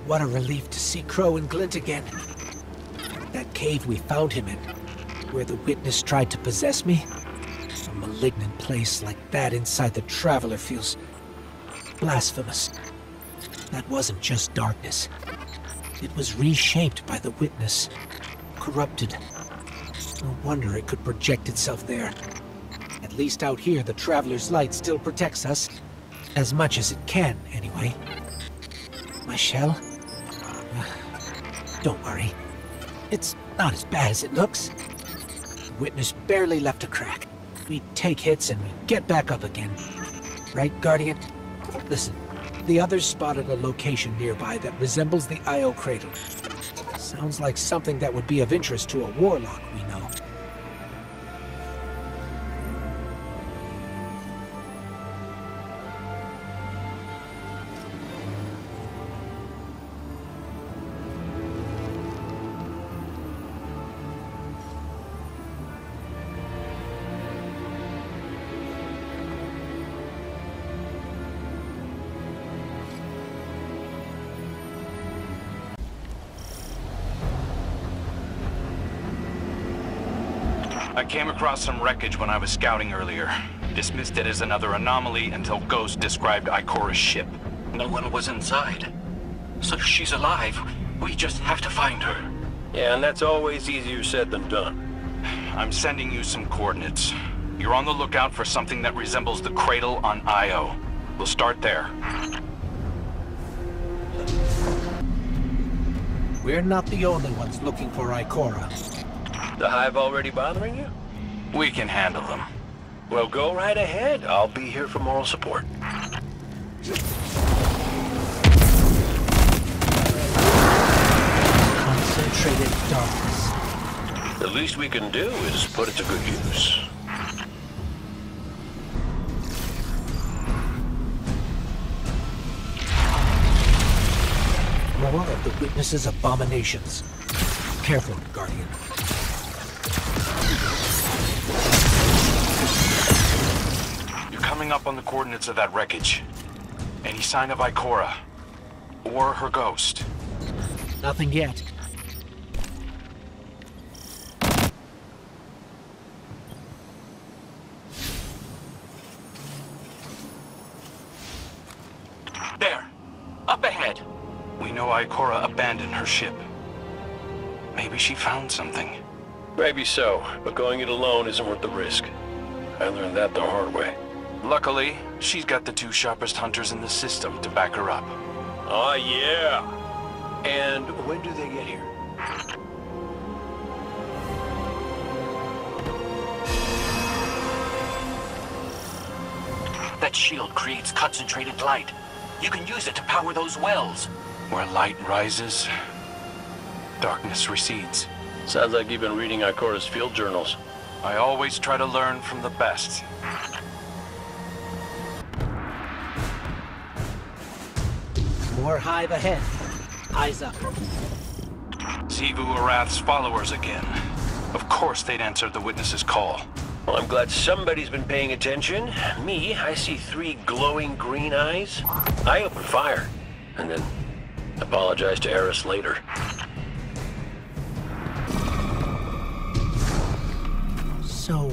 What a relief to see Crow and Glint again. That cave we found him in, where the witness tried to possess me. A malignant place like that inside the Traveler feels blasphemous. That wasn't just darkness. It was reshaped by the witness, corrupted. No wonder it could project itself there. At least out here, the Traveler's light still protects us. As much as it can, anyway. My shell? Don't worry. It's not as bad as it looks. The witness barely left a crack. We take hits and we get back up again. Right, Guardian? Listen, the others spotted a location nearby that resembles the Io cradle. Sounds like something that would be of interest to a warlock we know. I came across some wreckage when I was scouting earlier. Dismissed it as another anomaly until Ghost described Ikora's ship. No one was inside. So if she's alive, we just have to find her. Yeah, and that's always easier said than done. I'm sending you some coordinates. You're on the lookout for something that resembles the cradle on Io. We'll start there. We're not the only ones looking for Ikora. The Hive already bothering you? We can handle them. Well, go right ahead. I'll be here for moral support. Concentrated darkness. The least we can do is put it to good use. More of the witness's abominations. Careful, Guardian. You're coming up on the coordinates of that wreckage. Any sign of Ikora? Or her ghost? Nothing yet. There! Up ahead! We know Ikora abandoned her ship. Maybe she found something. Maybe so, but going it alone isn't worth the risk. I learned that the hard way. Luckily, she's got the two sharpest hunters in the system to back her up. Oh, yeah! And when do they get here? That shield creates concentrated light. You can use it to power those wells. Where light rises, darkness recedes. Sounds like you've been reading Ikora's field journals. I always try to learn from the best. More Hive ahead. Eyes up. Xivu Arath's followers again. Of course they'd answered the witness's call. Well, I'm glad somebody's been paying attention. Me, I see 3 glowing green eyes. I open fire, and then apologize to Eris later. So,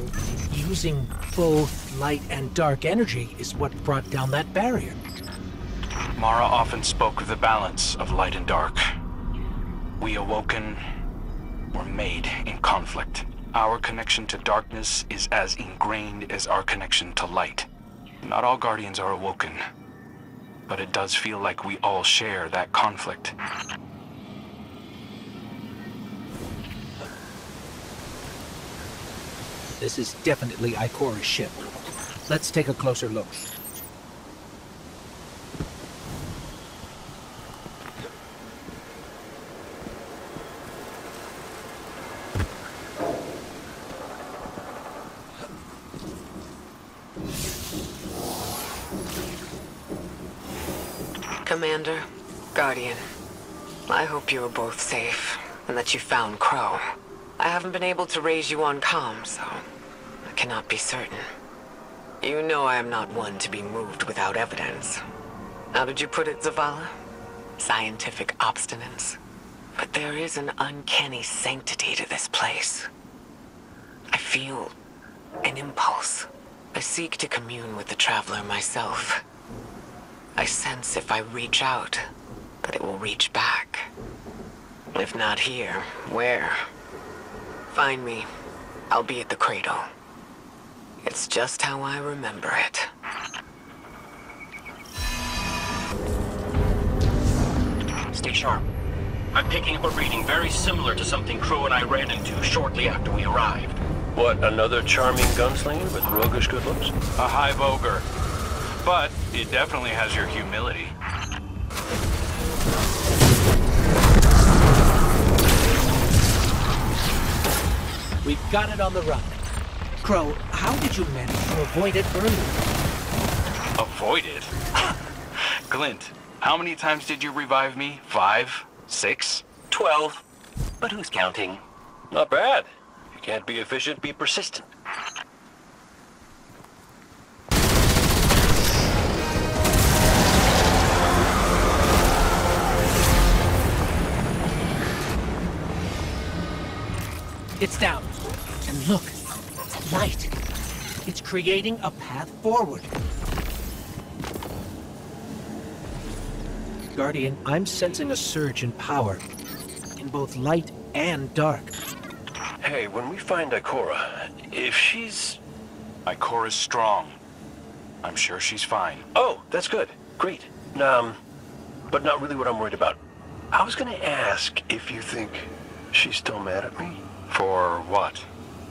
using both light and dark energy is what brought down that barrier. Mara often spoke of the balance of light and dark. We Awoken were made in conflict. Our connection to darkness is as ingrained as our connection to light. Not all Guardians are Awoken, but it does feel like we all share that conflict. This is definitely Ikora's ship. Let's take a closer look. Commander, Guardian, I hope you are both safe, and that you found Crow. I haven't been able to raise you on comm, so I cannot be certain. You know I am not one to be moved without evidence. How did you put it, Zavala? scientific obstinance. But there is an uncanny sanctity to this place. I feel an impulse. I seek to commune with the Traveler myself. I sense if I reach out, that it will reach back. If not here, where? Find me. I'll be at the cradle. It's just how I remember it. Stay sharp. I'm picking up a reading very similar to something Crow and I ran into shortly after we arrived. What, another charming gunslinger with roguish good looks? A hive ogre. But it definitely has your humility. We've got it on the run. Crow, how did you manage to avoid it earlier? Avoid it? Glint, how many times did you revive me? 5? 6? 12. But who's counting? Not bad. If you can't be efficient, be persistent. It's down. And look, light. It's creating a path forward. Guardian, I'm sensing a surge in power, in both light and dark. Hey, when we find Ikora, if she's... Ikora's strong. I'm sure she's fine. Oh, that's good. Great. But not really what I'm worried about. I was gonna ask if you think she's still mad at me. For what?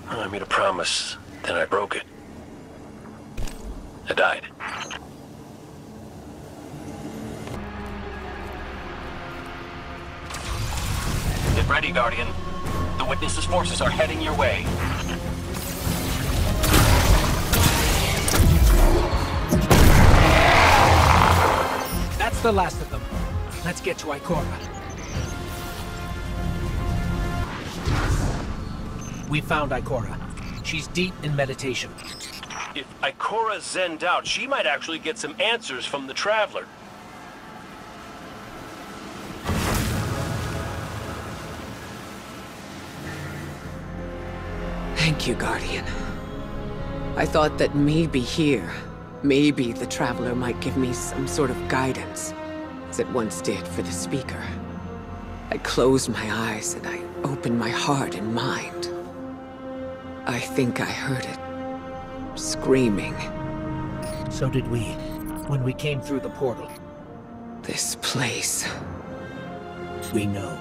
I made a promise, then I broke it. I died. Get ready, Guardian. The Witness's forces are heading your way. That's the last of them. Let's get to Ikora. We found Ikora. She's deep in meditation. If Ikora zenned out, she might actually get some answers from the Traveler. Thank you, Guardian. I thought that maybe here, maybe the Traveler might give me some sort of guidance, as it once did for the Speaker. I closed my eyes and I opened my heart and mind. I think I heard it. Screaming. So did we, when we came through the portal. This place. We know.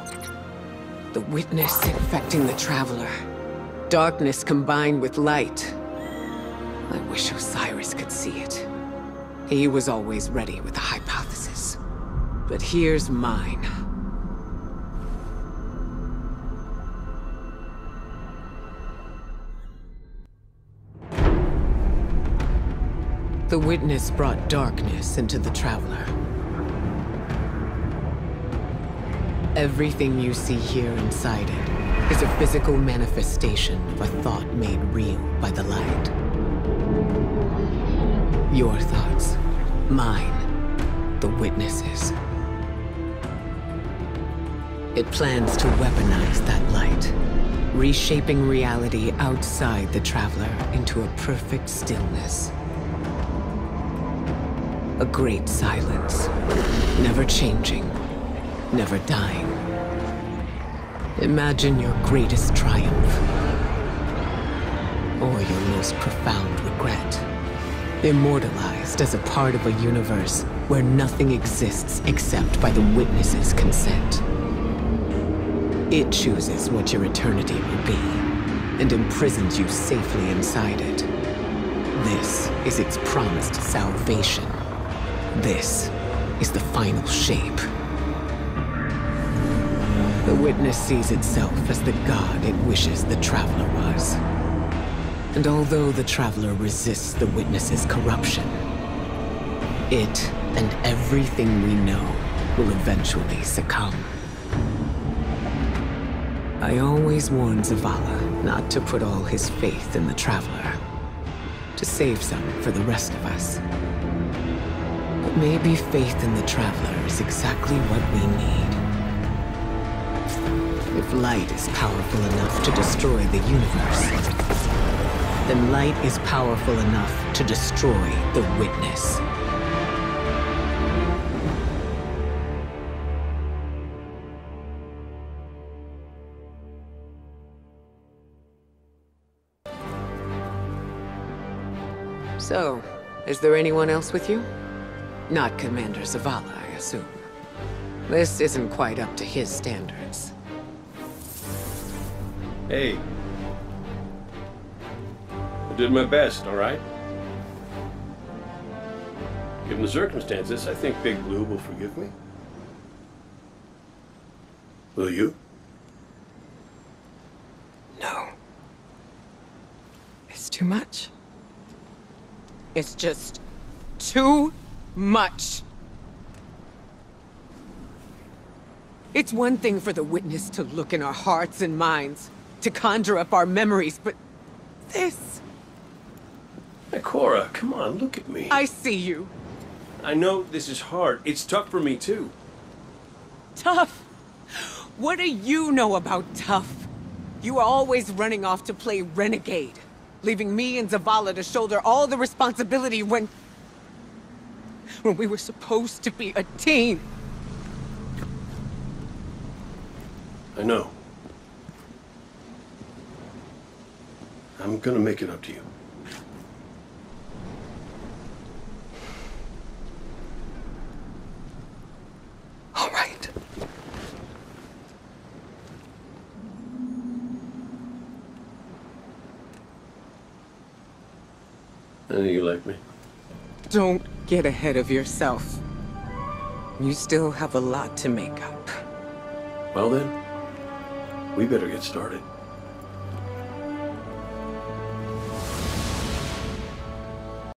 The Witness infecting the Traveler. Darkness combined with light. I wish Osiris could see it. He was always ready with a hypothesis. But here's mine. The Witness brought darkness into the Traveler. Everything you see here inside it is a physical manifestation of a thought made real by the light. Your thoughts, mine, the Witness's. It plans to weaponize that light, reshaping reality outside the Traveler into a perfect stillness. A great silence, never changing, never dying. Imagine your greatest triumph, or your most profound regret. Immortalized as a part of a universe where nothing exists except by the Witness's consent. It chooses what your eternity will be, and imprisons you safely inside it. This is its promised salvation. This is the final shape. The Witness sees itself as the god it wishes the Traveler was. And although the Traveler resists the Witness's corruption, it and everything we know will eventually succumb. I always warn Zavala not to put all his faith in the Traveler, to save some for the rest of us. Maybe faith in the Traveler is exactly what we need. If light is powerful enough to destroy the universe, then light is powerful enough to destroy the Witness. So, is there anyone else with you? Not Commander Zavala, I assume. This isn't quite up to his standards. Hey. I did my best, all right? Given the circumstances, I think Big Blue will forgive me. Will you? No. It's too much. It's just too much. It's one thing for the Witness to look in our hearts and minds, to conjure up our memories, but this... Hey, Cora, come on, look at me. I see you. I know this is hard. It's tough for me, too. Tough? What do you know about tough? You are always running off to play renegade, leaving me and Zavala to shoulder all the responsibility when we were supposed to be a team. I know. I'm gonna make it up to you. All right. I know you like me. Don't get ahead of yourself. You still have a lot to make up. Well then, we better get started.